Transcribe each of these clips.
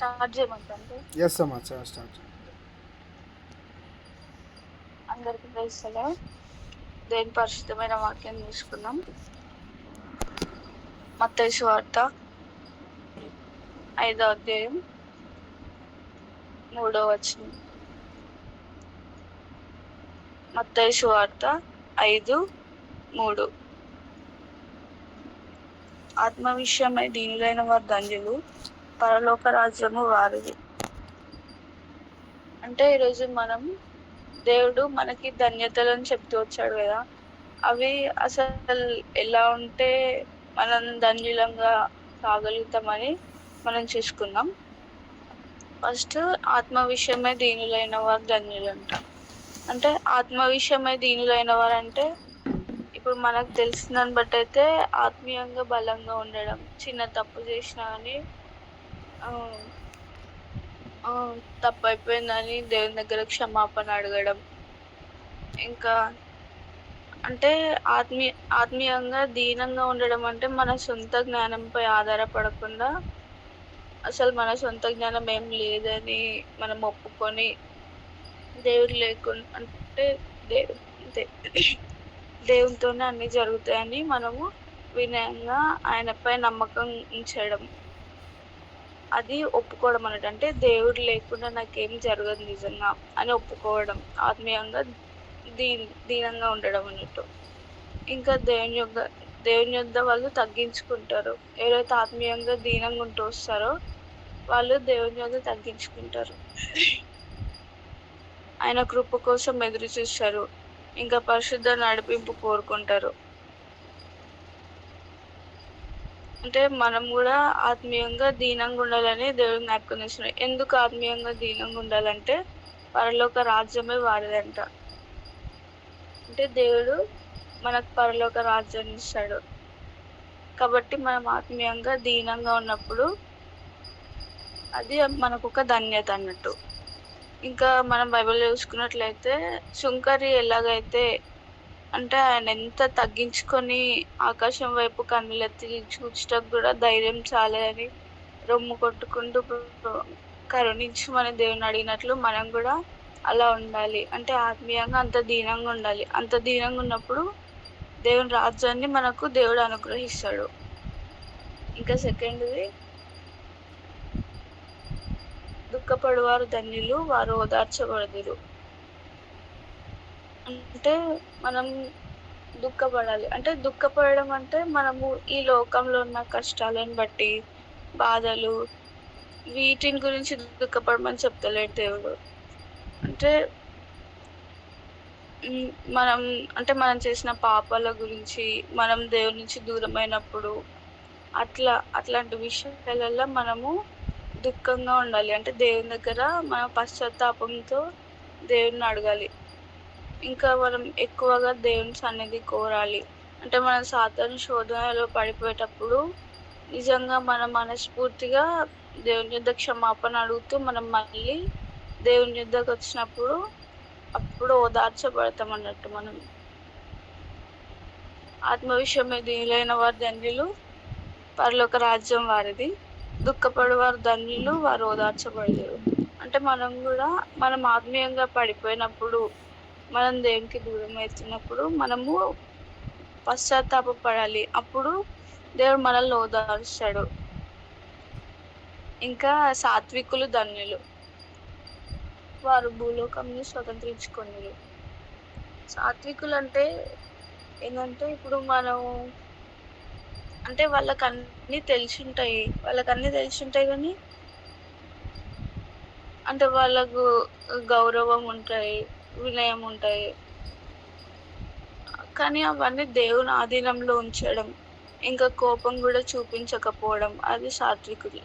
Start చేయమంటారు. Yes అమ్మా, start. అందరికి ప్రైజ్లా దేని పరిశుద్ధమైన వాక్యం తీసుకున్నాం. మత్తయి సువార్త 5వ అధ్యాయం 3వ వచనం. మత్తయి సువార్త 5:3. ఆత్మ విషయమై దీనులైన వారు ధన్యులు, పరలోక రాజ్యము వారిది. అంటే ఈరోజు మనం దేవుడు మనకి ధన్యతలను చెప్తూ వచ్చాడు కదా, అవి అసలు ఎలా ఉంటే మనం ధన్యులంగా కాగలుగుతామని మనం చూసుకుందాం. ఫస్ట్ ఆత్మ విషయమై దీనులైన వారు ధన్యులంట. అంటే ఆత్మ విషయమై దీనులైన వారు అంటే ఇప్పుడు మనకు తెలిసిన దాన్ని బట్టి అయితే ఆత్మీయంగా బలంగా ఉండడం, చిన్న తప్పు చేసినా కానీ తప్పు అయిపోయిందని దేవుని దగ్గర క్షమాపణ అడగడం, ఇంకా అంటే ఆత్మీయంగా దీనంగా ఉండడం అంటే మన సొంత జ్ఞానంపై ఆధారపడకుండా అసలు మన సొంత జ్ఞానం ఏం లేదని మనం ఒప్పుకొని దేవుడు లేకుండా అంటే దేవునితోనే అన్ని జరుగుతాయని మనము వినయంగా ఆయనపై నమ్మకం ఉంచడం, అది ఒప్పుకోవడం అన్నట్టు. అంటే దేవుడు లేకుండా నాకేం జరగదు నిజంగా అని ఒప్పుకోవడం, ఆత్మీయంగా దీనంగా ఉండడం అన్నట్టు. ఇంకా దేవుని యొద్ద వాళ్ళు తగ్గించుకుంటారు. ఎవరైతే ఆత్మీయంగా దీనంగా ఉంటూ వస్తారో వాళ్ళు దేవుని యొద్ద తగ్గించుకుంటారు, ఆయన కృప కోసం ఎదురు చూస్తారు, ఇంకా పరిశుద్ధ నడిపింపు కోరుకుంటారు. అంటే మనం కూడా ఆత్మీయంగా దీనంగా ఉండాలని దేవుడు జ్ఞాపకం చేస్తున్నాడు. ఎందుకు ఆత్మీయంగా దీనంగా ఉండాలంటే పరలోక రాజ్యమే వారిదంట. అంటే దేవుడు మనకు పరలోక రాజ్యాన్ని ఇస్తాడు కాబట్టి మనం ఆత్మీయంగా దీనంగా ఉన్నప్పుడు అది మనకు ఒక ధన్యత అన్నట్టు. ఇంకా మనం బైబిల్ చూసుకున్నట్లయితే సుంకరి ఎలాగైతే అంటే ఆయన ఎంత తగ్గించుకొని ఆకాశం వైపు కన్నులెత్తి చూచటకు కూడా ధైర్యం చాలని రొమ్ము కొట్టుకుంటూ కరుణించి మన దేవుని అడిగినట్లు మనం కూడా అలా ఉండాలి. అంటే ఆత్మీయంగా అంత దీనంగా ఉండాలి. అంత దీనంగా ఉన్నప్పుడు దేవుని రాజ్యాన్ని మనకు దేవుడు అనుగ్రహిస్తాడు. ఇంకా సెకండ్ది, దుఃఖపడువారు ధన్యులు, వారు ఓదార్చబడుదురు. అంటే మనం దుఃఖపడాలి. అంటే దుఃఖపడడం అంటే మనము ఈ లోకంలో ఉన్న కష్టాలను బట్టి, బాధలు, వీటిని గురించి దుఃఖపడమని చెప్తలేడు దేవుడు. అంటే మనం చేసిన పాపాల గురించి, మనం దేవుడి నుంచి దూరమైనప్పుడు అట్లాంటి విషయాలలో మనము దుఃఖంగా ఉండాలి. అంటే దేవుని దగ్గర మన పశ్చాత్తాపంతో దేవుడిని అడగాలి. ఇంకా మనం ఎక్కువగా దేవుని సన్నిధి కోరాలి. అంటే మనం సాతాను శోధనలో పడిపోయేటప్పుడు నిజంగా మనం మనస్ఫూర్తిగా దేవుని యొద్ద క్షమాపణ అడుగుతూ మనం మళ్ళీ దేవుని యొద్దకు వచ్చినప్పుడు అప్పుడు ఓదార్చబడతాం అన్నట్టు. మనం ఆత్మ విషయమే దీనులైన వారు ధన్యులు, పరలోక రాజ్యం వారిది. దుఃఖపడు వారు ధన్యులు, వారు ఓదార్చబడలేరు. అంటే మనం ఆత్మీయంగా పడిపోయినప్పుడు, మనం దేవునికి దూరం అవుతున్నప్పుడు మనము పశ్చాత్తాపడాలి. అప్పుడు దేవుడు మనల్ని ఓదార్చాడు. ఇంకా సాత్వికులు ధన్యులు, వారు భూలోకంని స్వతంత్రించుకున్నారు. సాత్వికులు అంటే ఏంటంటే ఇప్పుడు మనం అంటే వాళ్ళకి అన్నీ తెలిసి ఉంటాయి కానీ అంటే వాళ్ళకు గౌరవం ఉంటాయి, వినయం ఉంటాయి, కానీ అవన్నీ దేవుని ఆధీనంలో ఉంచడం, ఇంకా కోపం కూడా చూపించకపోవడం, అది సాత్వికులు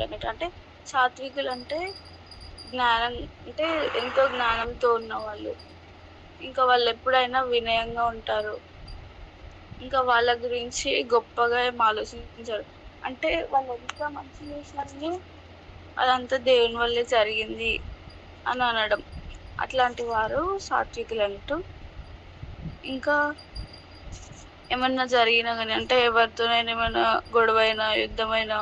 అన్నట్టు. అంటే సాత్వికులు అంటే జ్ఞానం, అంటే ఎంతో జ్ఞానంతో ఉన్న వాళ్ళు. ఇంకా వాళ్ళు ఎప్పుడైనా వినయంగా ఉంటారు. ఇంకా వాళ్ళ గురించి గొప్పగా ఏం ఆలోచించారు. అంటే వాళ్ళు ఎంత మంచి చేసినా అదంతా దేవుని వల్లే జరిగింది అని అనడం, అట్లాంటి వారు సాత్వికులు అన్నట్టు. ఇంకా ఏమన్నా జరిగినా కానీ, అంటే ఎవరితోనైనా ఏమైనా గొడవైనా, యుద్ధమైనా,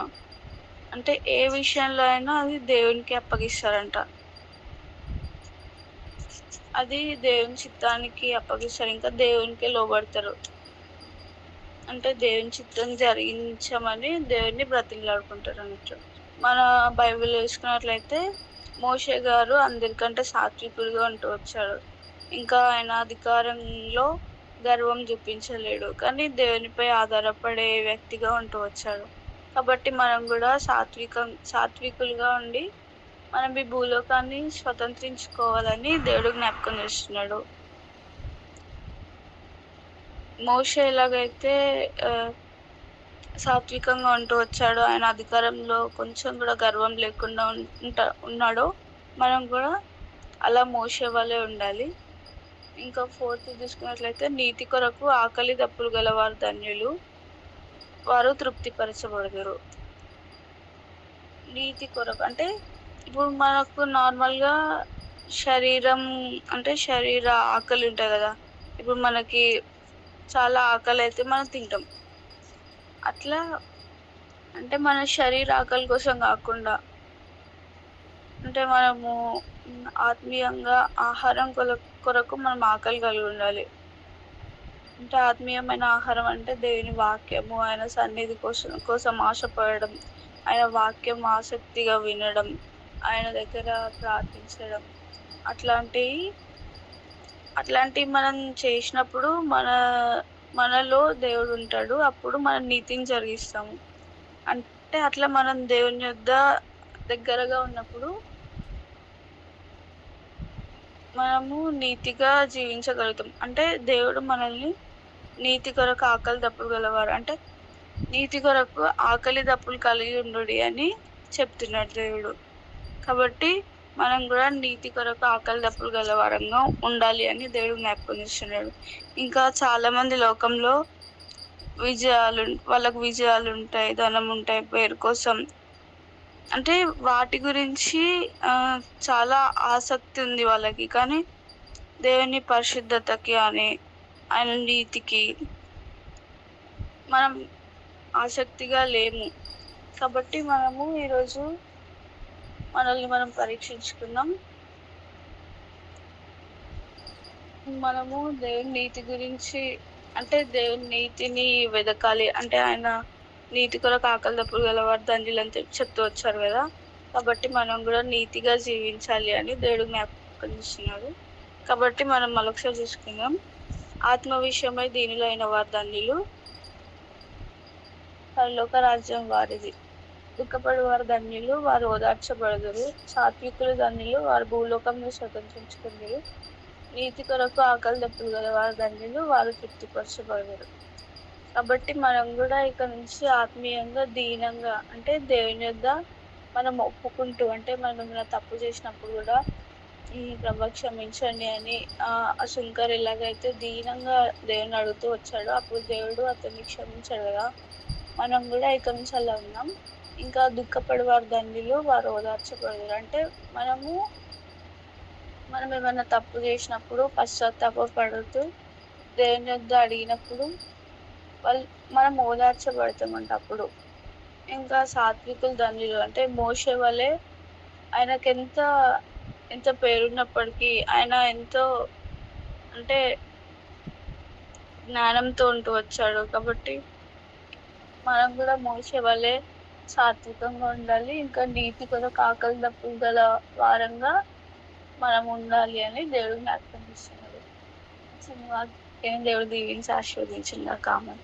అంటే ఏ విషయంలో అయినా అది దేవునికి అప్పగిస్తారంట. అది దేవుని చిత్తానికి అప్పగిస్తారు. ఇంకా దేవునికే లోబడతారు. అంటే దేవుని చిత్తం జరిగించమని దేవుని బ్రతిమలాడుకుంటారు అన్నట్టు. మన బైబిల్ వేసుకున్నట్లయితే మోషే గారు అందరికంటే సాత్వికుడిగా ఉంటూ వచ్చాడు. ఇంకా ఆయన అధికారంలో గర్వం చూపించలేడు, కానీ దేవునిపై ఆధారపడే వ్యక్తిగా ఉంటూ వచ్చాడు. కాబట్టి మనం కూడా సాత్వికులుగా ఉండి మనం ఈ భూలోకాన్ని స్వతంత్రించుకోవాలని దేవుడు జ్ఞాపకం చేస్తున్నాడు. మోషే ఎలాగైతే సాత్వికంగా ఉంటూ వచ్చాడో, ఆయన అధికారంలో కొంచెం కూడా గర్వం లేకుండా ఉన్నాడో, మనం కూడా అలా మోషే వలె ఉండాలి. ఇంకా 4th చూసుకున్నట్లయితే నీతి కొరకు ఆకలి దప్పులు గలవారు ధన్యులు, వారు తృప్తిపరచబడదురు. నీతి కొరకు అంటే ఇప్పుడు మనకు నార్మల్గా శరీరం అంటే శరీర ఆకలి ఉంటుంది కదా. ఇప్పుడు మనకి చాలా ఆకలి అయితే మనం తింటాం. అట్లా అంటే మన శరీర ఆకలి కోసం కాకుండా, అంటే మనము ఆత్మీయంగా ఆహారం కొరకు మనం ఆకలి కలిగి ఉండాలి. అంటే ఆత్మీయమైన ఆహారం అంటే దేవుని వాక్యము, ఆయన సన్నిధి కోసం ఆశపడడం, ఆయన వాక్యం ఆసక్తిగా వినడం, ఆయన దగ్గర ప్రార్థించడం, అట్లాంటివి మనం చేసినప్పుడు మనలో దేవుడు ఉంటాడు. అప్పుడు మనం నీతిని జరిగిస్తాము. అంటే అట్లా మనం దేవుని యొద్ద దగ్గరగా ఉన్నప్పుడు మనము నీతిగా జీవించగలుగుతాం. అంటే దేవుడు మనల్ని నీతి కొరకు ఆకలి దప్పులు గలవారు, అంటే నీతి కొరకు ఆకలి దప్పులు కలిగి ఉండు అని చెప్తున్నాడు దేవుడు. కాబట్టి మనం కూడా నీతి కొరకు ఆకలి దప్పులు గలవారంగా ఉండాలి అని దేవుడు జ్ఞాపకం చేస్తున్నాడు. ఇంకా చాలా మంది లోకంలో వాళ్ళకు విజయాలు ఉంటాయి, ధనం ఉంటాయి, పేరు కోసం, అంటే వాటి గురించి చాలా ఆసక్తి ఉంది వాళ్ళకి. కానీ దేవుని పరిశుద్ధతకి అని ఆయన నీతికి మనం ఆసక్తిగా లేము. కాబట్టి మనము ఈరోజు మనల్ని మనం పరీక్షించుకుందాం. మనము దేవుని నీతి గురించి, అంటే దేవుని నీతిని వెదకాలి. అంటే ఆయన నీతి కొరకు ఆకలి దప్పులు గలవారు ధన్యులు అని చెప్తూ వచ్చారు కదా. కాబట్టి మనం కూడా నీతిగా జీవించాలి అని దేవుడు జ్ఞాపకం చేస్తున్నాడు. కాబట్టి మనం మరొకసారి చూసుకుందాం. ఆత్మ విషయమై దీనిలైన వారు ధన్యులు, పరలోక రాజ్యం వారిది. దుఃఖపడి వారు ధన్యులు, వారు ఓదార్చబడదురు. సాత్వికులు ధన్యులు, వారు భూలోకంలో స్వతంత్రించుకుందరు. నీతి కొరకు ఆకలి దప్పులు గలవారు ధన్యులు, వారు తృప్తిపరచబడదురు. కాబట్టి మనం కూడా ఇక నుంచి ఆత్మీయంగా దీనంగా, అంటే దేవుని యొద్ద మనం ఒప్పుకుంటూ, అంటే మనం ఏమైనా తప్పు చేసినప్పుడు కూడా ప్రభా క్షమించండి అని ఆ శుంకర్ ఎలాగైతే దీనంగా దేవుని అడుగుతూ వచ్చాడో, అప్పుడు దేవుడు అతన్ని క్షమించాడు కదా. మనం కూడా ఇక నుంచి అలా ఉన్నాం. ఇంకా దుఃఖపడి వారు ధన్యులు, వారు ఓదార్చబడదురు. అంటే మనం ఏమైనా తప్పు చేసినప్పుడు పశ్చాత్తాపడుతూ దేవుని యొద్ద అడిగినప్పుడు మనం ఓదార్చబడతామంట అప్పుడు. ఇంకా సాత్వికులు ధన్యులు, అంటే మోషే వలె ఆయనకి ఎంత పేరున్నప్పటికీ ఆయన ఎంతో అంటే జ్ఞానంతో ఉంటూ వచ్చాడు. కాబట్టి మనం కూడా మోషే వలె సాత్వికంగా ఉండాలి. ఇంకా నీతి కొరకు ఆకలి దప్పులు గల వారంగా మనం ఉండాలి అని దేవుడు జ్ఞాపకం చేస్తున్నాడు. దేవుడు దీవించి ఆశీర్వదించింది ఆ కామన్.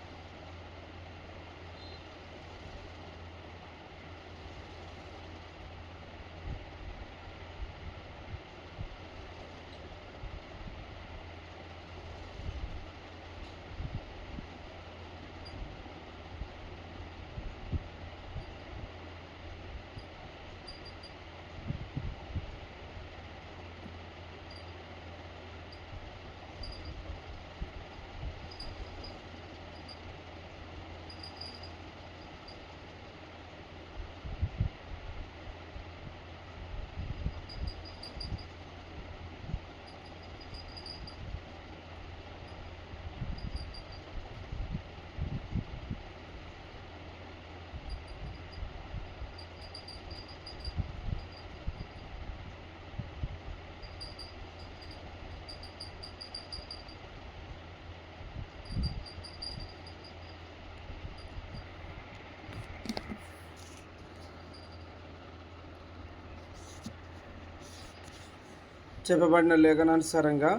చెప్పబడిన లేఖనానుసారంగా